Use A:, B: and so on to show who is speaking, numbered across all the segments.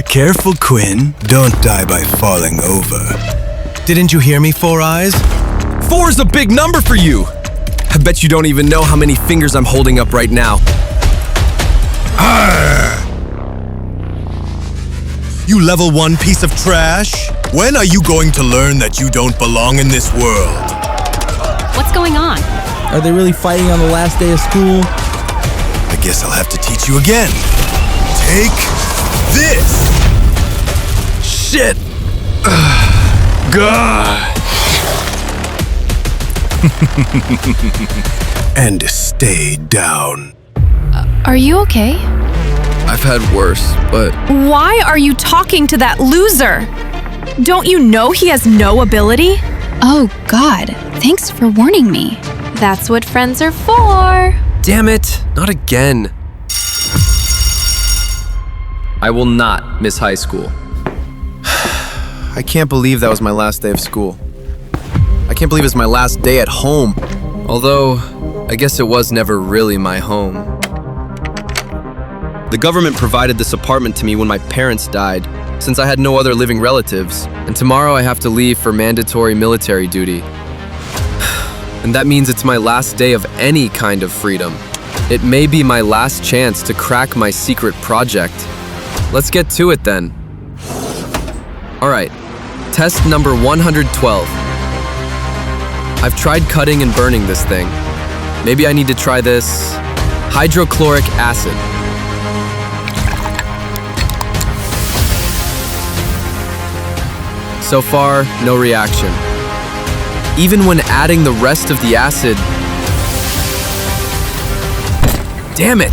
A: Careful, Quinn. Don't die by falling over.
B: Didn't you hear me, Four Eyes?
C: 4's a big number for you. I bet you don't even know how many fingers I'm holding up right now.
B: You level 1 piece of trash? When are you going to learn that you don't belong in this world?
D: What's going on?
E: Are they really fighting on the last day of school?
B: I guess I'll have to teach you again. Take this!
C: Shit! God!
A: And stay down.
D: Are you okay?
C: I've had worse, but
F: Why are you talking to that loser? Don't you know he has no ability?
D: Oh, God. Thanks for warning me.
F: That's what friends are for.
C: damn it, not again. I will not miss high school.
G: I can't believe that was my last day of school. I can't believe it's my last day at home.
C: Although, I guess it was never really my home. The government provided this apartment to me when my parents died, since I had no other living relatives, and tomorrow I have to leave for mandatory military duty. And that means it's my last day of any kind of freedom. It may be my last chance to crack my secret project. Let's get to it then. All right, test number 112. I've tried cutting and burning this thing. Maybe I need to try this hydrochloric acid. So far, no reaction. Even when adding the rest of the acid... Damn it!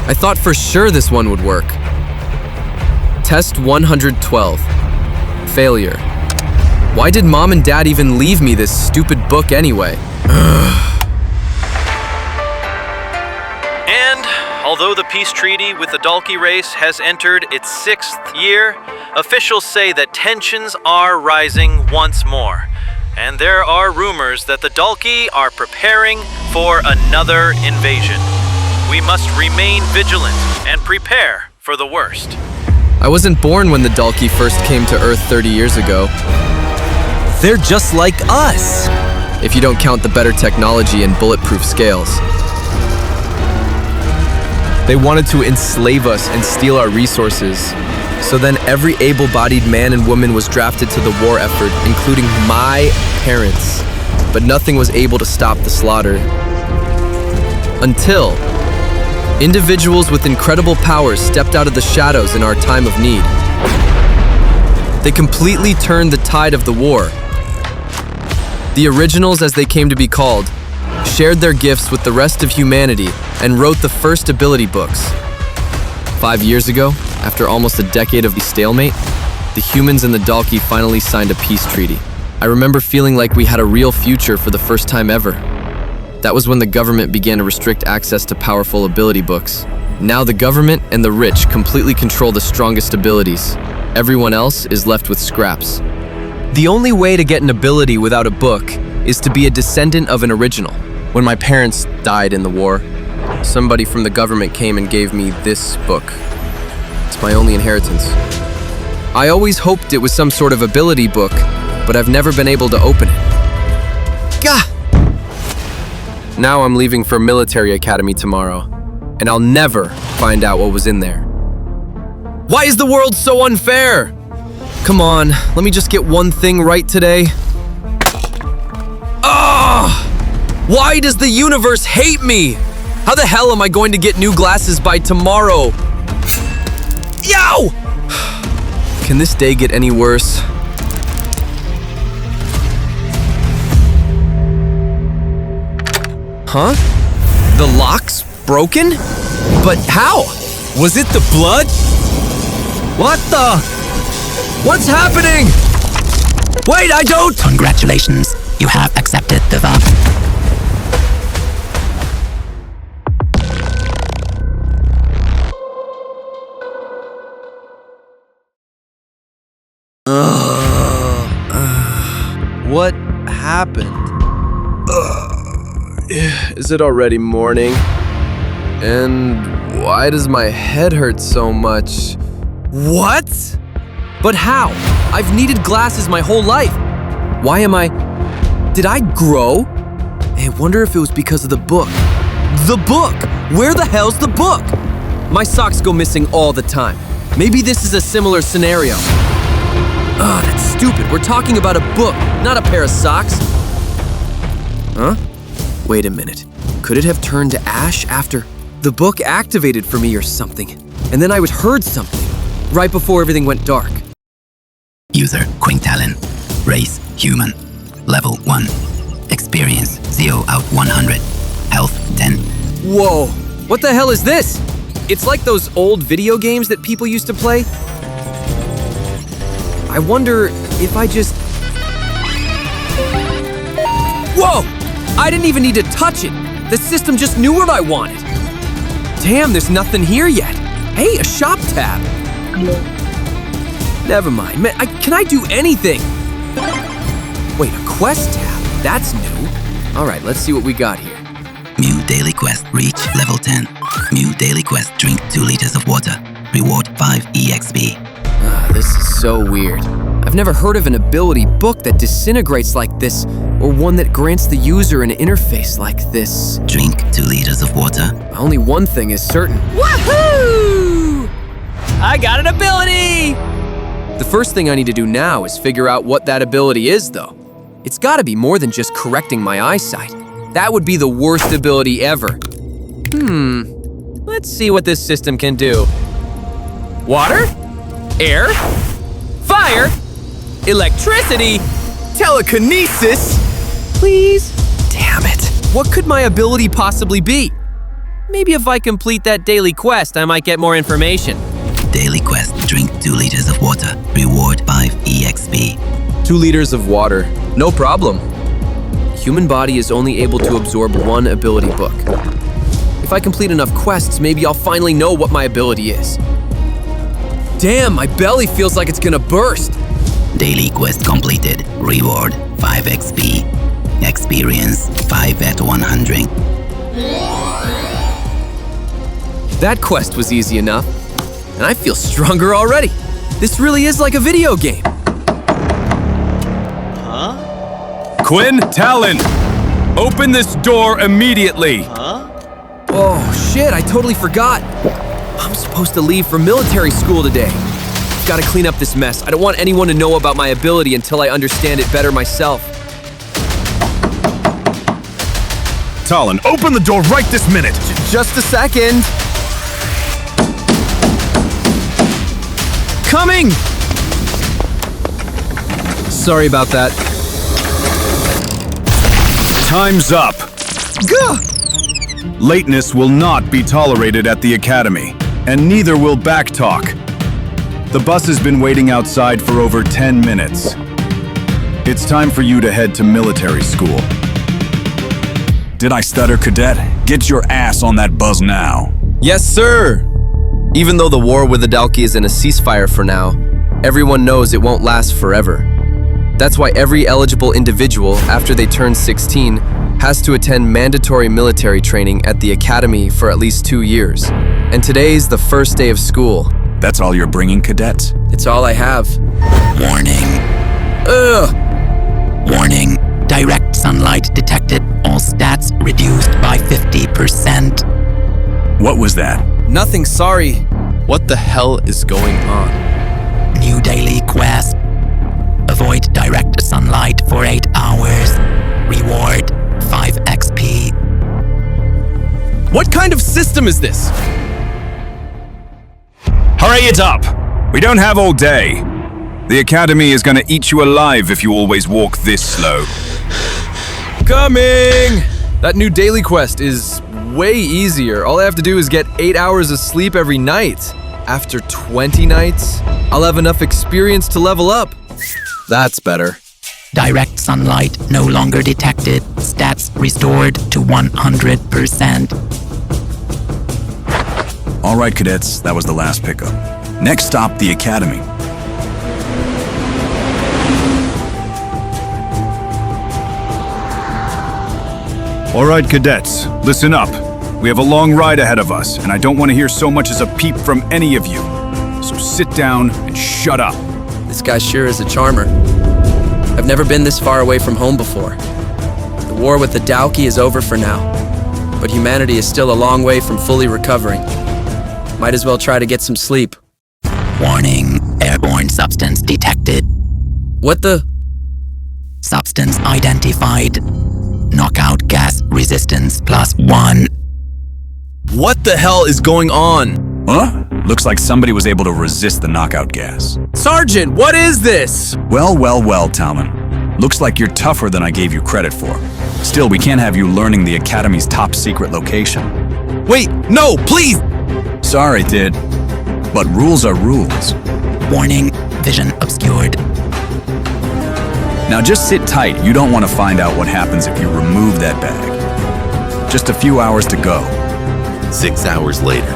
C: I thought for sure this one would work. Test 112. Failure. Why did Mom and Dad even leave me this stupid book anyway?
H: And although the peace treaty with the Dalkey race has entered its 6th year, officials say that tensions are rising once more. And there are rumors that the Dalkey are preparing for another invasion. We must remain vigilant and prepare for the worst.
C: I wasn't born when the Dalkey first came to Earth 30 years ago.
E: They're just like us.
C: If you don't count the better technology and bulletproof scales. They wanted to enslave us and steal our resources. So then every able-bodied man and woman was drafted to the war effort, including my parents. But nothing was able to stop the slaughter. Until individuals with incredible powers stepped out of the shadows in our time of need. They completely turned the tide of the war. The originals, as they came to be called, shared their gifts with the rest of humanity and wrote the first ability books. 5 years ago, after almost a decade of the stalemate, the humans and the Dalkey finally signed a peace treaty. I remember feeling like we had a real future for the first time ever. That was when the government began to restrict access to powerful ability books. Now the government and the rich completely control the strongest abilities. Everyone else is left with scraps. The only way to get an ability without a book is to be a descendant of an original. When my parents died in the war, somebody from the government came and gave me this book. It's my only inheritance. I always hoped it was some sort of ability book, but I've never been able to open it. Gah! Now I'm leaving for military academy tomorrow, and I'll never find out what was in there. Why is the world so unfair? Come on, let me just get one thing right today. Ah! Why does the universe hate me? How the hell am I going to get new glasses by tomorrow? Yow! Can this day get any worse? Huh? The lock's broken? But how?
E: Was it the blood?
C: What the? What's happening? Wait, I don't!
I: Congratulations, you have accepted the vow.
C: What happened? Is it already morning? And why does my head hurt so much? What? But how? I've needed glasses my whole life. Why am I... Did I grow? I wonder if it was because of the book. The book! Where the hell's the book? My socks go missing all the time. Maybe this is a similar scenario. Ugh, that's stupid. We're talking about a book, not a pair of socks. Huh? Wait a minute. Could it have turned to ash after the book activated for me or something? And then I heard something right before everything went dark.
I: User Quintalin. Race human. Level 1. Experience 0 out 100. Health 10.
C: Whoa, what the hell is this? It's like those old video games that people used to play. I wonder if I just... Whoa! I didn't even need to touch it. The system just knew what I wanted. Damn, there's nothing here yet. Hey, a shop tab. Never mind. Man, can I do anything? Wait, a quest tab? That's new. All right, let's see what we got here.
I: New daily quest. Reach level 10. New daily quest. Drink 2 liters of water. Reward 5 EXP.
C: This is so weird. I've never heard of an ability book that disintegrates like this, or one that grants the user an interface like this.
I: Drink 2 liters of water.
C: Only one thing is certain. Woohoo! I got an ability! The first thing I need to do now is figure out what that ability is, though. It's gotta be more than just correcting my eyesight. That would be the worst ability ever. Let's see what this system can do. Water? Air? Fire? Electricity?
G: Telekinesis?
C: Please? Damn it. What could my ability possibly be? Maybe if I complete that daily quest, I might get more information.
I: Daily quest. Drink 2 liters of water. Reward 5 EXP.
C: 2 liters of water. No problem. Human body is only able to absorb 1 ability book. If I complete enough quests, maybe I'll finally know what my ability is. Damn, my belly feels like it's gonna burst.
I: Daily quest completed. Reward 5 XP. Experience 5 at 100.
C: That quest was easy enough, and I feel stronger already. This really is like a video game.
B: Quintalin! Open this door immediately!
C: Oh shit, I totally forgot. I'm supposed to leave for military school today. I've got to clean up this mess. I don't want anyone to know about my ability until I understand it better myself.
B: Talon, open the door right this minute!
G: Just a second. Coming!
C: Sorry about that.
B: Time's up!
G: Gah!
B: Lateness will not be tolerated at the Academy, and neither will backtalk. The bus has been waiting outside for over 10 minutes. It's time for you to head to military school. Did I stutter, cadet? Get your ass on that buzz now.
C: Yes, sir! Even though the war with the Dalki is in a ceasefire for now, everyone knows it won't last forever. That's why every eligible individual, after they turn 16, has to attend mandatory military training at the Academy for at least 2 years. And today's the first day of school.
B: That's all you're bringing, cadets?
C: It's all I have.
I: Warning.
C: Ugh!
I: Warning. Direct sunlight detected. All stats reduced by 50%.
B: What was that?
C: Nothing, sorry. What the hell is going on?
I: New daily quest. Avoid direct sunlight for 8 hours. Reward 5 XP.
C: What kind of system is this?
B: Hurry it up! We don't have all day. The Academy is gonna eat you alive if you always walk this slow.
C: Coming! That new daily quest is way easier. All I have to do is get 8 hours of sleep every night. After 20 nights, I'll have enough experience to level up. That's better.
I: Direct sunlight no longer detected. Stats restored to 100%.
B: All right, cadets, that was the last pickup. Next stop, the Academy. All right, cadets, listen up. We have a long ride ahead of us, and I don't want to hear so much as a peep from any of you. so sit down and shut up.
C: This guy sure is a charmer. I've never been this far away from home before. The war with the Dalki is over for now, but humanity is still a long way from fully recovering. Might as well try to get some sleep.
I: Warning, airborne substance detected.
C: What the?
I: Substance identified. Knockout gas resistance +1.
G: What the hell is going on?
B: Huh? Looks like somebody was able to resist the knockout gas.
G: Sergeant, what is this?
B: Well, Talman. Looks like you're tougher than I gave you credit for. Still, we can't have you learning the Academy's top secret location.
G: Wait, no, please!
B: Sorry, Did. But rules are rules.
I: Warning, vision obscured.
B: Now just sit tight. You don't want to find out what happens if you remove that bag. Just a few hours to go.
J: 6 hours later.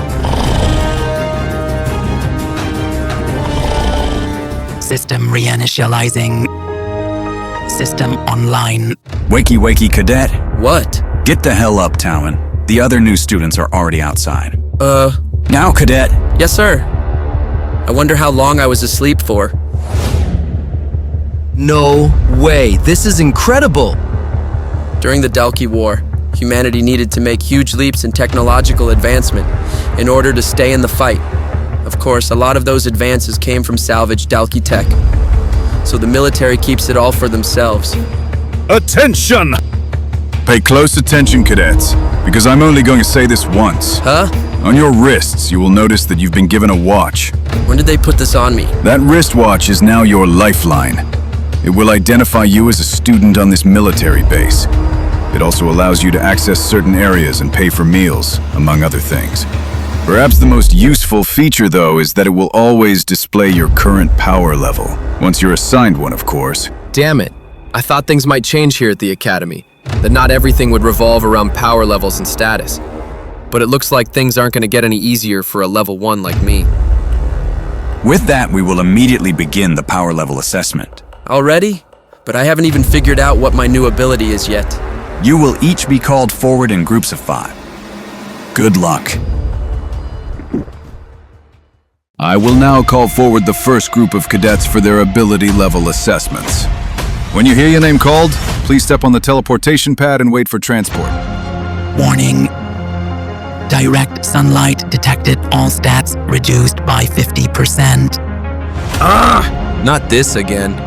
I: System reinitializing. System online.
B: Wakey, cadet.
C: What?
B: Get the hell up, Talman. The other new students are already outside. Now, cadet.
C: Yes, sir. I wonder how long I was asleep for.
G: No way, this is incredible!
C: During the Dalki War, humanity needed to make huge leaps in technological advancement in order to stay in the fight. Of course, a lot of those advances came from salvaged Dalki tech, so the military keeps it all for themselves.
B: Attention! Pay close attention, cadets, because I'm only going to say this once.
C: Huh?
B: On your wrists, you will notice that you've been given a watch.
C: When did they put this on me?
B: That wristwatch is now your lifeline. It will identify you as a student on this military base. It also allows you to access certain areas and pay for meals, among other things. Perhaps the most useful feature, though, is that it will always display your current power level. Once you're assigned one, of course.
C: Damn it. I thought things might change here at the Academy, that not everything would revolve around power levels and status. But it looks like things aren't going to get any easier for a level 1 like me.
B: With that, we will immediately begin the power level assessment.
C: Already? But I haven't even figured out what my new ability is yet.
B: You will each be called forward in groups of 5. Good luck. I will now call forward the first group of cadets for their ability level assessments. When you hear your name called, please step on the teleportation pad and wait for transport.
I: Warning. Direct sunlight detected. All stats reduced by 50%.
C: Not this again.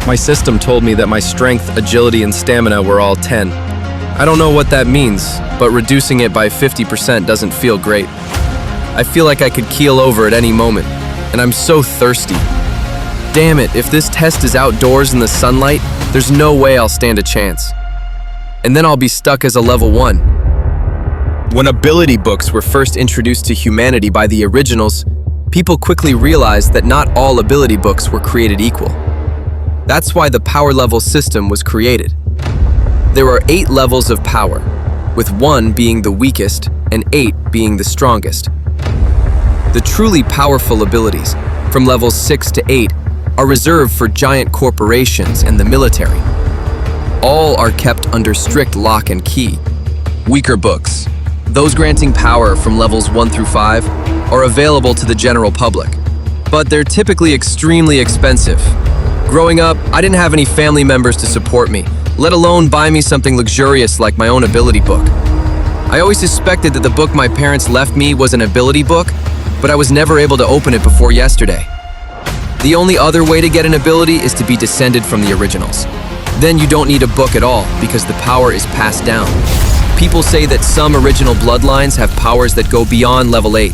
C: My system told me that my strength, agility, and stamina were all 10. I don't know what that means, but reducing it by 50% doesn't feel great. I feel like I could keel over at any moment, and I'm so thirsty. Damn it, if this test is outdoors in the sunlight, there's no way I'll stand a chance. And then I'll be stuck as a level 1. When ability books were first introduced to humanity by the originals, people quickly realized that not all ability books were created equal. That's why the power level system was created. There are 8 levels of power, with 1 being the weakest and 8 being the strongest. The truly powerful abilities, from levels 6 to 8, are reserved for giant corporations and the military. All are kept under strict lock and key. Weaker books, those granting power from levels 1 through 5, are available to the general public, but they're typically extremely expensive. Growing up, I didn't have any family members to support me, let alone buy me something luxurious like my own ability book. I always suspected that the book my parents left me was an ability book, but I was never able to open it before yesterday. The only other way to get an ability is to be descended from the originals. Then you don't need a book at all because the power is passed down. People say that some original bloodlines have powers that go beyond level 8,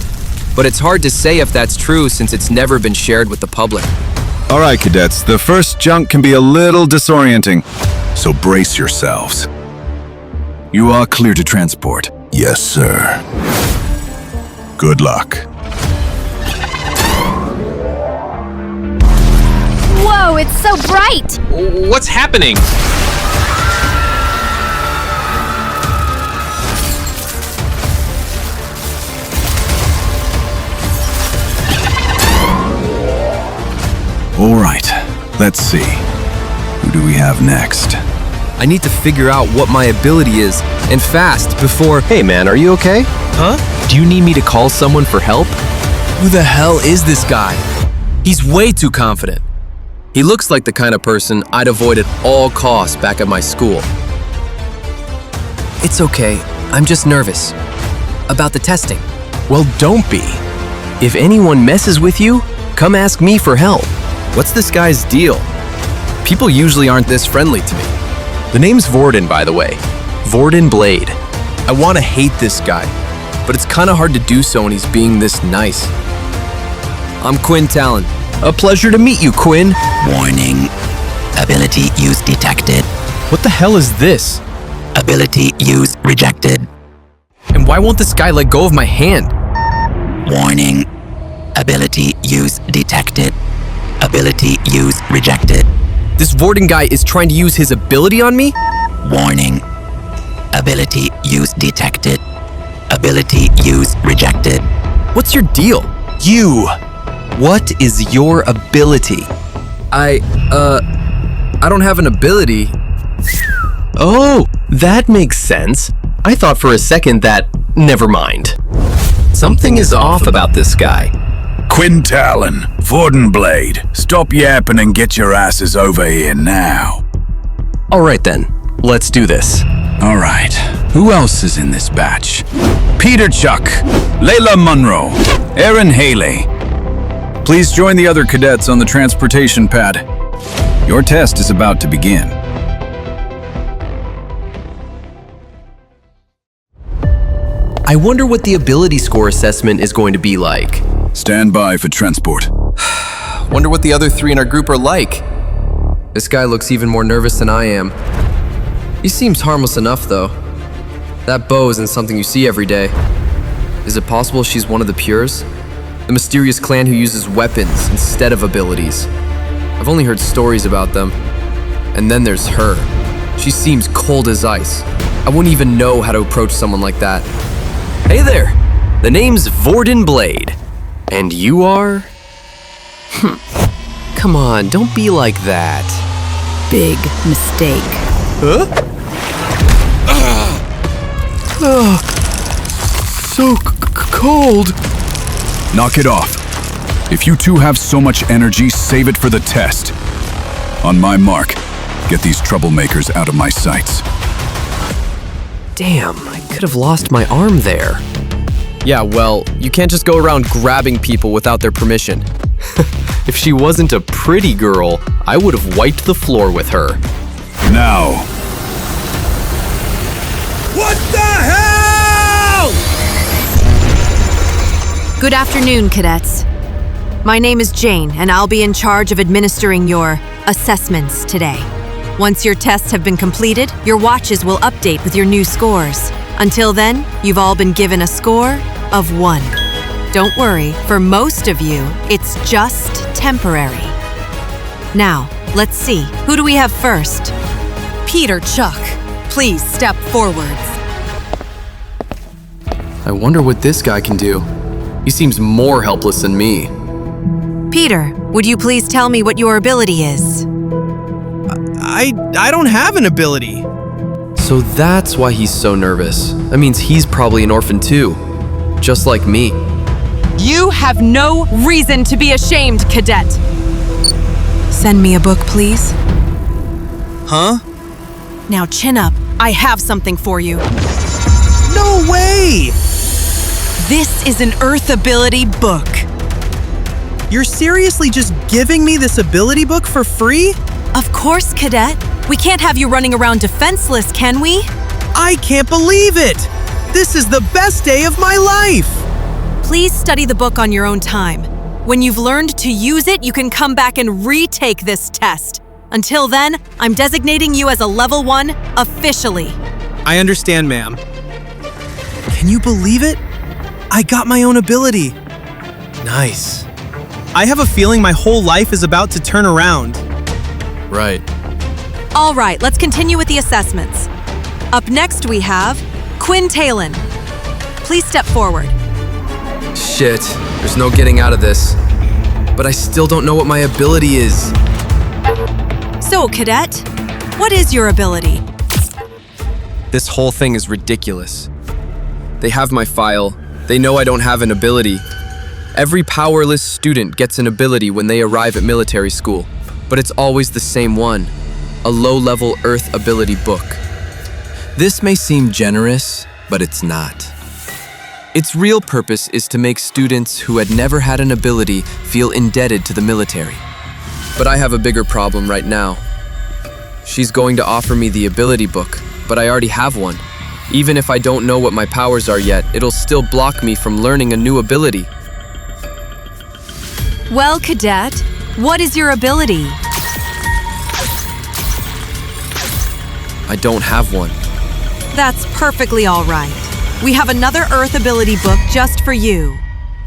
C: but it's hard to say if that's true since it's never been shared with the public.
B: All right, cadets, the first jump can be a little disorienting, so brace yourselves. You are clear to transport.
A: Yes, sir.
B: Good luck.
K: Whoa, it's so bright!
E: What's happening?
B: All right, let's see. Who do we have next?
C: I need to figure out what my ability is, and fast, before— Hey man, are you okay?
E: Huh?
C: Do you need me to call someone for help? Who the hell is this guy? He's way too confident. He looks like the kind of person I'd avoid at all costs back at my school. It's okay, I'm just nervous. About the testing. Well, don't be. If anyone messes with you, come ask me for help. What's this guy's deal? People usually aren't this friendly to me. The name's Vorden, by the way. Vorden Blade. I want to hate this guy, but it's kind of hard to do so when he's being this nice. I'm Quinn Talon. A pleasure to meet you, Quinn.
I: Warning. Ability use detected.
C: What the hell is this?
I: Ability use rejected.
C: And why won't this guy let go of my hand?
I: Warning. Ability use detected. Ability use rejected.
C: This Vorden guy is trying to use his ability on me?
I: Warning. Ability use detected. Ability use rejected.
C: What's your deal? You. What is your ability? I don't have an ability. Oh, that makes sense. I thought for a second that— never mind. Something is off about this guy.
B: Quinn Talon, Vorden Blade, stop yapping and get your asses over here now.
C: All right then, let's do this.
B: All right, who else is in this batch? Peter Chuck, Layla Munro, Aaron Haley. Please join the other cadets on the transportation pad. Your test is about to begin.
C: I wonder what the ability score assessment is going to be like.
B: Stand by for transport.
C: Wonder what the other three in our group are like. This guy looks even more nervous than I am. He seems harmless enough, though. That bow isn't something you see every day. Is it possible she's one of the Pures? The mysterious clan who uses weapons instead of abilities. I've only heard stories about them. And then there's her. She seems cold as ice. I wouldn't even know how to approach someone like that. Hey there! The name's Vorden Blade. And you are? Come on, don't be like that.
F: Big mistake.
C: Huh? So cold.
B: Knock it off. If you two have so much energy, save it for the test. On my mark, get these troublemakers out of my sights.
C: Damn, I could have lost my arm there. Yeah, well, you can't just go around grabbing people without their permission. If she wasn't a pretty girl, I would have wiped the floor with her.
B: Now. What the hell?
F: Good afternoon, cadets. My name is Jane, and I'll be in charge of administering your assessments today. Once your tests have been completed, your watches will update with your new scores. Until then, you've all been given a score of 1. Don't worry, for most of you, it's just temporary. Now, let's see, who do we have first? Peter Chuck, please step forwards.
C: I wonder what this guy can do. He seems more helpless than me.
F: Peter, would you please tell me what your ability is?
G: I don't have an ability.
C: So that's why he's so nervous. That means he's probably an orphan too. Just like me.
F: You have no reason to be ashamed, cadet. Send me a book, please.
G: Huh?
F: Now chin up. I have something for you.
G: No way!
F: This is an Earth ability book.
G: You're seriously just giving me this ability book for free?
F: Of course, cadet. We can't have you running around defenseless, can we?
G: I can't believe it! This is the best day of my life!
F: Please study the book on your own time. When you've learned to use it, you can come back and retake this test. Until then, I'm designating you as a level 1 officially.
G: I understand, ma'am. Can you believe it? I got my own ability. Nice. I have a feeling my whole life is about to turn around.
C: Right.
F: All right, let's continue with the assessments. Up next we have Quinn Talon. Please step forward.
C: Shit, there's no getting out of this. But I still don't know what my ability is.
F: So, cadet, What is your ability?
C: This whole thing is ridiculous. They have my file. They know I don't have an ability. Every powerless student gets an ability when they arrive at military school, but it's always the same one, a low-level Earth ability book. This may seem generous, but it's not. Its real purpose is to make students who had never had an ability feel indebted to the military. But I have a bigger problem right now. She's going to offer me the ability book, but I already have one. Even if I don't know what my powers are yet, it'll still block me from learning a new ability.
F: Well, Cadet, what is your ability?
C: I don't have one.
F: That's perfectly all right. We have another Earth ability book just for you.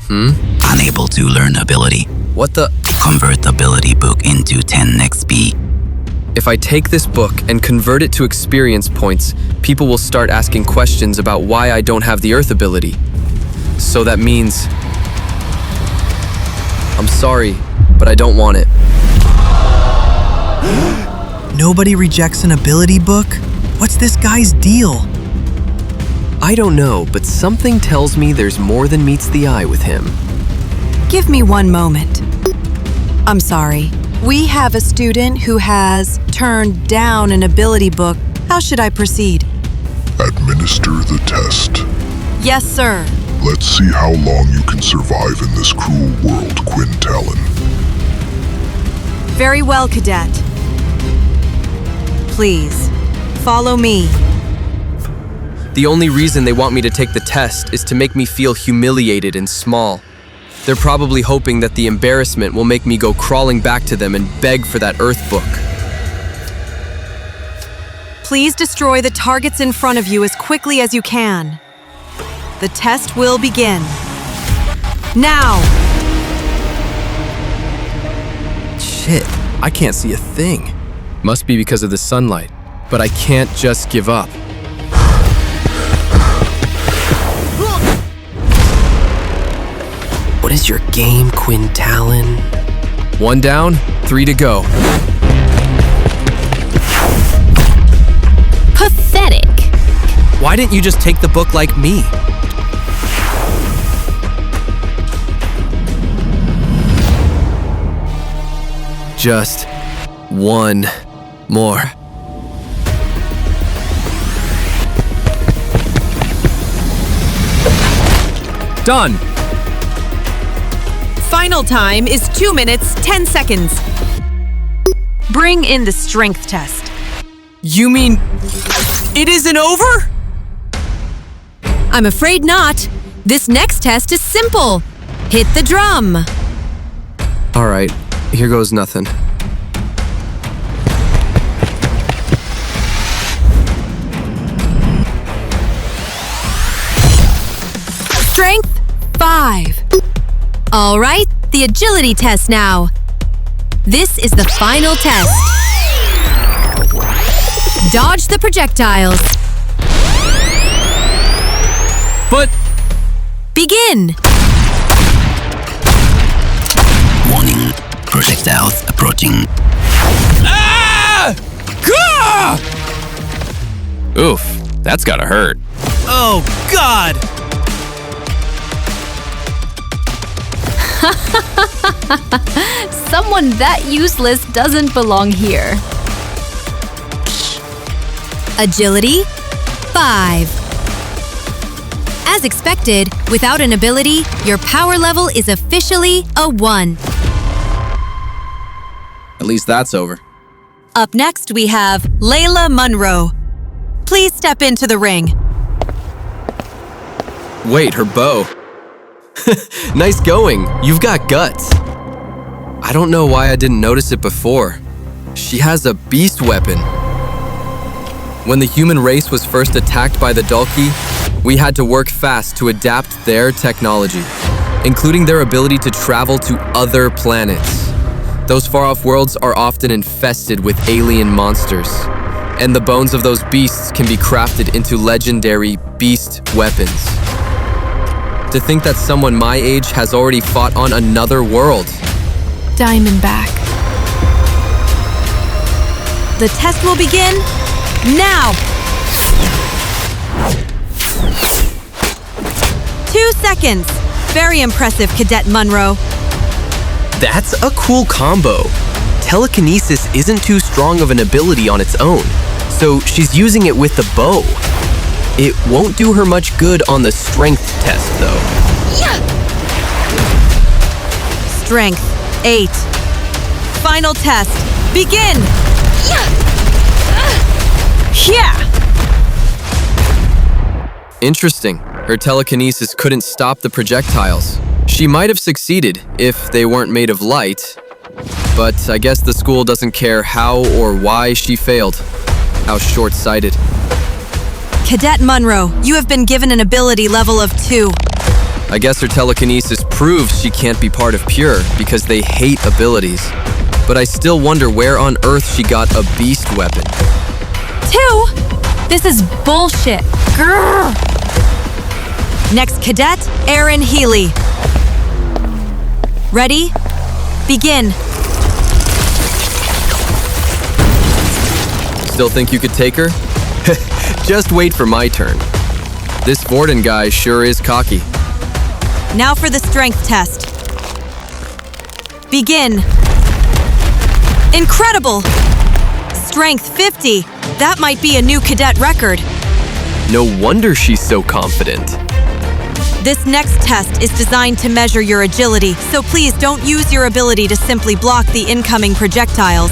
I: Unable to learn ability.
C: What the?
I: Convert ability book into 10 XP.
C: If I take this book and convert it to experience points, people will start asking questions about why I don't have the Earth ability. So that means... I'm sorry, but I don't want it.
G: Nobody rejects an ability book? What's this guy's deal?
C: I don't know, but something tells me there's more than meets the eye with him.
F: Give me one moment. I'm sorry. We have a student who has turned down an ability book. How should I proceed?
L: Administer the test.
F: Yes, sir.
L: Let's see how long you can survive in this cruel world, Quintalon.
F: Very well, Cadet. Please, follow me.
C: The only reason they want me to take the test is to make me feel humiliated and small. They're probably hoping that the embarrassment will make me go crawling back to them and beg for that Earth book.
F: Please destroy the targets in front of you as quickly as you can. The test will begin. Now!
C: Shit, I can't see a thing. Must be because of the sunlight, but I can't just give up.
E: What is your game, Quintalon?
C: 1 down, 3 to go.
K: Pathetic.
G: Why didn't you just take the book like me?
C: Just 1 more. Done!
F: Final time is 2 minutes, 10 seconds. Bring in the strength test.
G: You mean it isn't over?
F: I'm afraid not. This next test is simple. Hit the drum.
C: All right, here goes nothing.
F: Strength 5. All right, the agility test now. This is the final test. Dodge the projectiles.
C: But...
F: Begin.
I: Warning. Projectiles approaching.
E: Ah! Gah!
C: Oof, that's gotta hurt.
G: Oh, God!
K: Someone that useless doesn't belong here.
F: Agility 5. As expected, without an ability, your power level is officially a 1.
C: At least that's over.
F: Up next, we have Layla Munro. Please step into the ring.
C: Wait, her bow. Nice going. You've got guts. I don't know why I didn't notice it before. She has a beast weapon. When the human race was first attacked by the Dalki, we had to work fast to adapt their technology, including their ability to travel to other planets. Those far-off worlds are often infested with alien monsters, and the bones of those beasts can be crafted into legendary beast weapons. To think that someone my age has already fought on another world.
D: Diamondback.
F: The test will begin now. 2 seconds. Very impressive, Cadet Munro.
C: That's a cool combo. Telekinesis isn't too strong of an ability on its own, so she's using it with the bow. It won't do her much good on the strength test, though.
F: Strength 8. Final test. Begin!
C: Interesting. Her telekinesis couldn't stop the projectiles. She might have succeeded if they weren't made of light, but I guess the school doesn't care how or why she failed. How short-sighted.
F: Cadet Munro, you have been given an ability level of 2.
C: I guess her telekinesis proves she can't be part of Pure because they hate abilities. But I still wonder where on earth she got a beast weapon.
F: 2? This is bullshit. Grrr. Next cadet, Aaron Healy. Ready? Begin.
C: Still think you could take her? Just wait for my turn. This Vorden guy sure is cocky.
F: Now for the strength test. Begin. Incredible! Strength 50. That might be a new cadet record.
C: No wonder she's so confident.
F: This next test is designed to measure your agility, so please don't use your ability to simply block the incoming projectiles.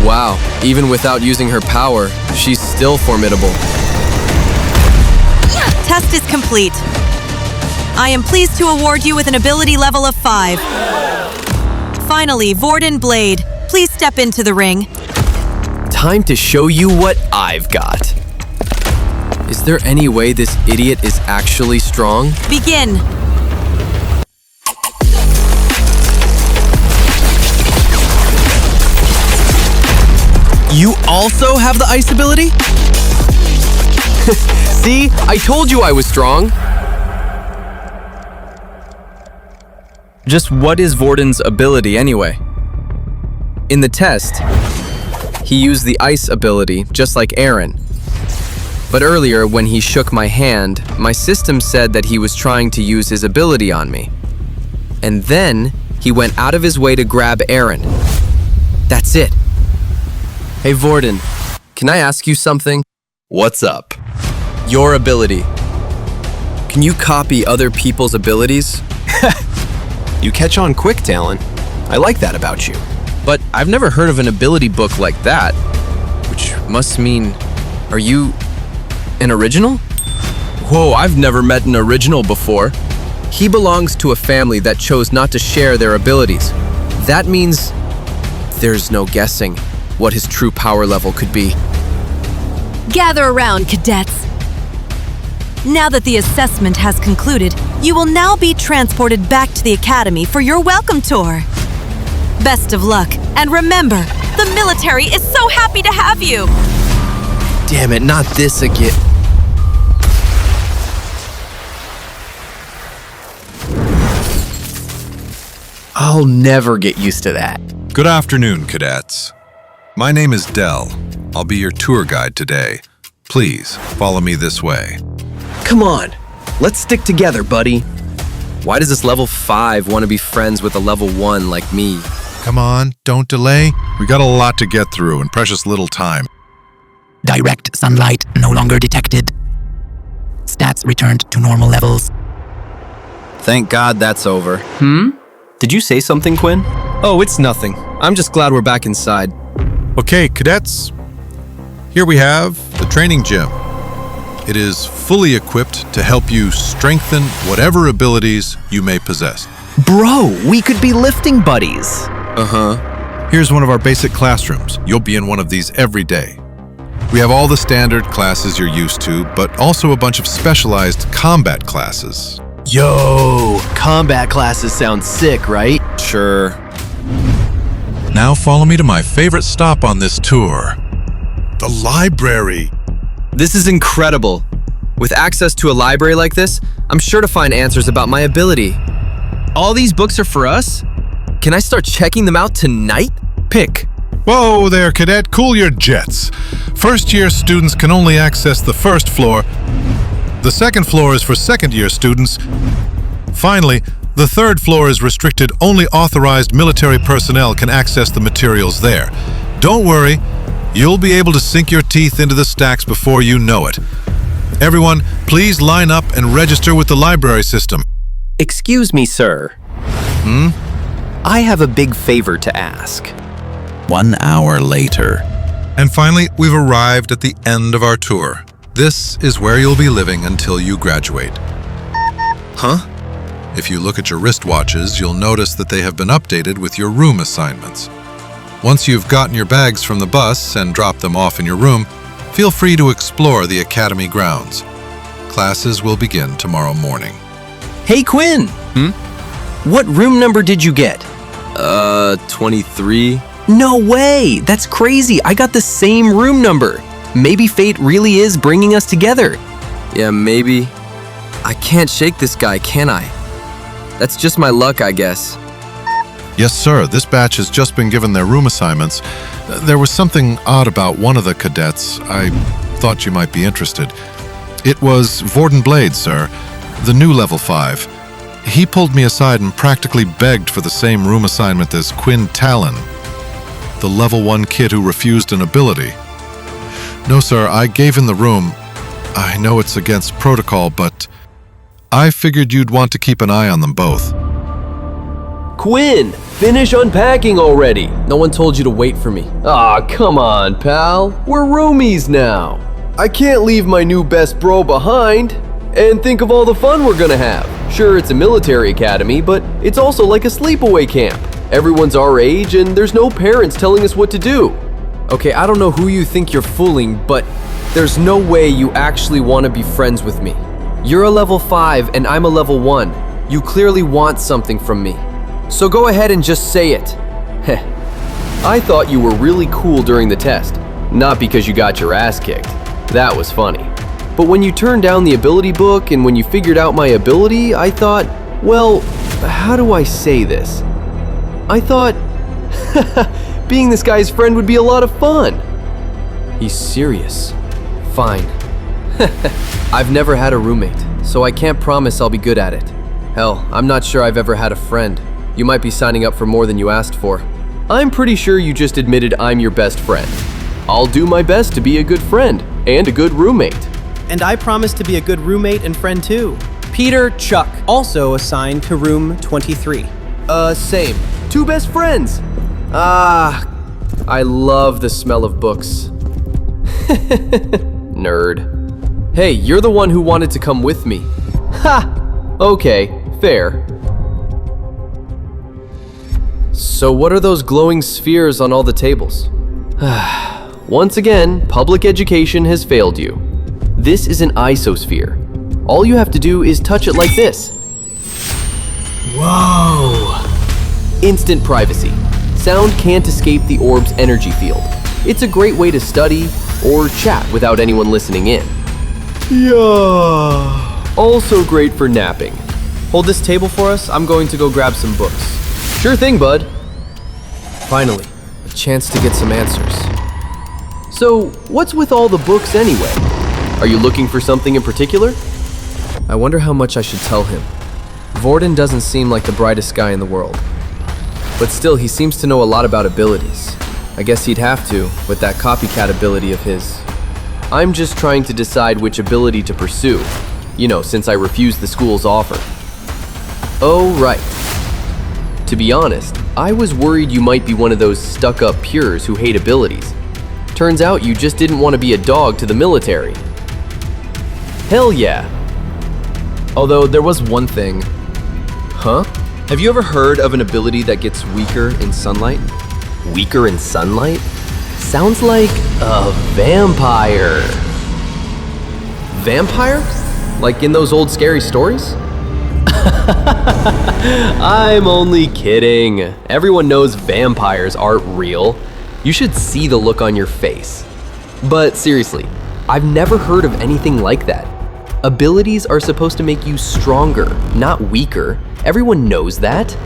C: Wow, even without using her power, she's still formidable.
F: Test is complete. I am pleased to award you with an ability level of 5. Finally, Vorden Blade, please step into the ring.
C: Time to show you what I've got. Is there any way this idiot is actually strong?
F: Begin.
C: You also have the ice ability? See, I told you I was strong. Just what is Vorden's ability anyway? In the test, he used the ice ability just like Aaron. But earlier, when he shook my hand, my system said that he was trying to use his ability on me. And then, he went out of his way to grab Aaron. That's it. Hey Vorden, can I ask you something?
B: What's up?
C: Your ability. Can you copy other people's abilities?
M: You catch on quick, Talon. I like that about you.
C: But I've never heard of an ability book like that. Which must mean, are you an original? Whoa, I've never met an original before. He belongs to a family that chose not to share their abilities. That means there's no guessing what his true power level could be.
F: Gather around, cadets. Now that the assessment has concluded, you will now be transported back to the academy for your welcome tour. Best of luck, and remember, the military is so happy to have you!
C: Damn it, not this again.
M: I'll never get used to that.
N: Good afternoon, cadets. My name is Dell. I'll be your tour guide today. Please, follow me this way.
C: Come on, let's stick together, buddy. Why does this level 5 want to be friends with a level 1 like me?
N: Come on, don't delay. We got a lot to get through and precious little time.
I: Direct sunlight no longer detected. Stats returned to normal levels.
C: Thank God that's over.
M: Did you say something, Quinn?
C: Oh, it's nothing. I'm just glad we're back inside.
N: Okay, cadets. Here we have the training gym. It is fully equipped to help you strengthen whatever abilities you may possess.
M: Bro, we could be lifting buddies.
N: Here's one of our basic classrooms. You'll be in one of these every day. We have all the standard classes you're used to, but also a bunch of specialized combat classes.
M: Yo, combat classes sound sick, right?
C: Sure.
N: Now follow me to my favorite stop on this tour. The library.
C: This is incredible. With access to a library like this, I'm sure to find answers about my ability. All these books are for us? Can I start checking them out tonight?
N: Pick. Whoa there, cadet. Cool your jets. First-year students can only access the first floor. The second floor is for second-year students. Finally, the third floor is restricted. Only authorized military personnel can access the materials there. Don't worry, you'll be able to sink your teeth into the stacks before you know it. Everyone, please line up and register with the library system.
M: Excuse me, sir. I have a big favor to ask.
A: 1 hour later.
N: And finally, we've arrived at the end of our tour. This is where you'll be living until you graduate.
C: Huh?
N: If you look at your wristwatches, you'll notice that they have been updated with your room assignments. Once you've gotten your bags from the bus and dropped them off in your room, feel free to explore the academy grounds. Classes will begin tomorrow morning.
M: Hey, Quinn! What room number did you get?
C: 23.
M: No way! That's crazy! I got the same room number! Maybe fate really is bringing us together.
C: Yeah, maybe. I can't shake this guy, can I? That's just my luck, I guess.
N: Yes, sir. This batch has just been given their room assignments. There was something odd about one of the cadets. I thought you might be interested. It was Vorden Blade, sir, the new level 5. He pulled me aside and practically begged for the same room assignment as Quinn Talon, the level 1 kid who refused an ability. No, sir, I gave him the room. I know it's against protocol, but I figured you'd want to keep an eye on them both.
C: Quinn, finish unpacking already. No one told you to wait for me. Aw, come on, pal. We're roomies now. I can't leave my new best bro behind. And think of all the fun we're gonna have. Sure, it's a military academy, but it's also like a sleepaway camp. Everyone's our age, and there's no parents telling us what to do. Okay, I don't know who you think you're fooling, but there's no way you actually want to be friends with me. You're a level 5, and I'm a level 1. You clearly want something from me. So go ahead and just say it. Heh. I thought you were really cool during the test, not because you got your ass kicked. That was funny. But when you turned down the ability book and when you figured out my ability, I thought, well, how do I say this? I thought, being this guy's friend would be a lot of fun. He's serious. Fine. I've never had a roommate, so I can't promise I'll be good at it. Hell, I'm not sure I've ever had a friend. You might be signing up for more than you asked for. I'm pretty sure you just admitted I'm your best friend. I'll do my best to be a good friend and a good roommate.
G: And I promise to be a good roommate and friend too. Peter Chuck, also assigned to room 23.
C: Same. 2 best friends. I love the smell of books. Nerd. Hey, you're the one who wanted to come with me. Ha! Okay, fair. So what are those glowing spheres on all the tables? Once again, public education has failed you. This is an isosphere. All you have to do is touch it like this. Whoa! Instant privacy. Sound can't escape the orb's energy field. It's a great way to study or chat without anyone listening in. Yeah. Also great for napping.
G: Hold this table for us. I'm going to go grab some books.
C: Sure thing, bud. Finally, a chance to get some answers. So, what's with all the books anyway? Are you looking for something in particular? I wonder how much I should tell him. Vorden doesn't seem like the brightest guy in the world. But still, he seems to know a lot about abilities. I guess he'd have to, with that copycat ability of his. I'm just trying to decide which ability to pursue. You know, since I refused the school's offer. Oh, right. To be honest, I was worried you might be one of those stuck-up pures who hate abilities. Turns out you just didn't want to be a dog to the military. Hell yeah. Although there was one thing. Huh? Have you ever heard of an ability that gets weaker in sunlight? Weaker in sunlight? Sounds like a vampire. Vampire? Like in those old scary stories? I'm only kidding. Everyone knows vampires aren't real. You should see the look on your face. But seriously, I've never heard of anything like that. Abilities are supposed to make you stronger, not weaker.
M: Everyone knows that.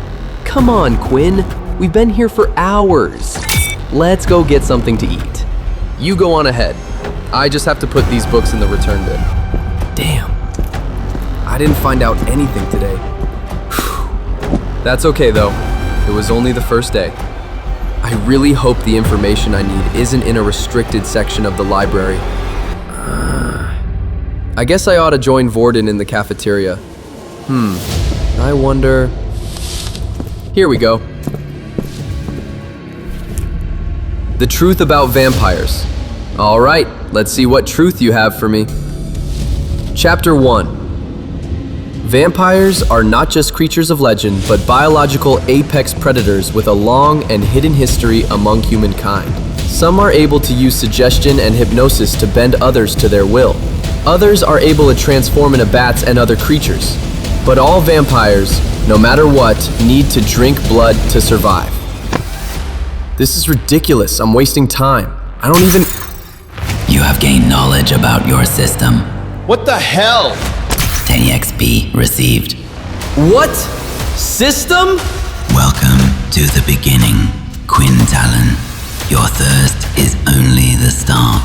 M: Come on, Quinn. We've been here for hours. Let's go get something to eat.
C: You go on ahead. I just have to put these books in the return bin. Damn. I didn't find out anything today. That's okay though. It was only the first day. I really hope the information I need isn't in a restricted section of the library. I guess I ought to join Vorden in the cafeteria. I wonder... Here we go. The truth about vampires. All right, let's see what truth you have for me. Chapter 1. Vampires are not just creatures of legend, but biological apex predators with a long and hidden history among humankind. Some are able to use suggestion and hypnosis to bend others to their will. Others are able to transform into bats and other creatures. But all vampires, no matter what, need to drink blood to survive. This is ridiculous. I'm wasting time. I don't even...
I: You have gained knowledge about your system.
C: What the hell?
I: 10 XP received.
C: What? System?
I: Welcome to the beginning, Quinn Talon. Your thirst is only the start.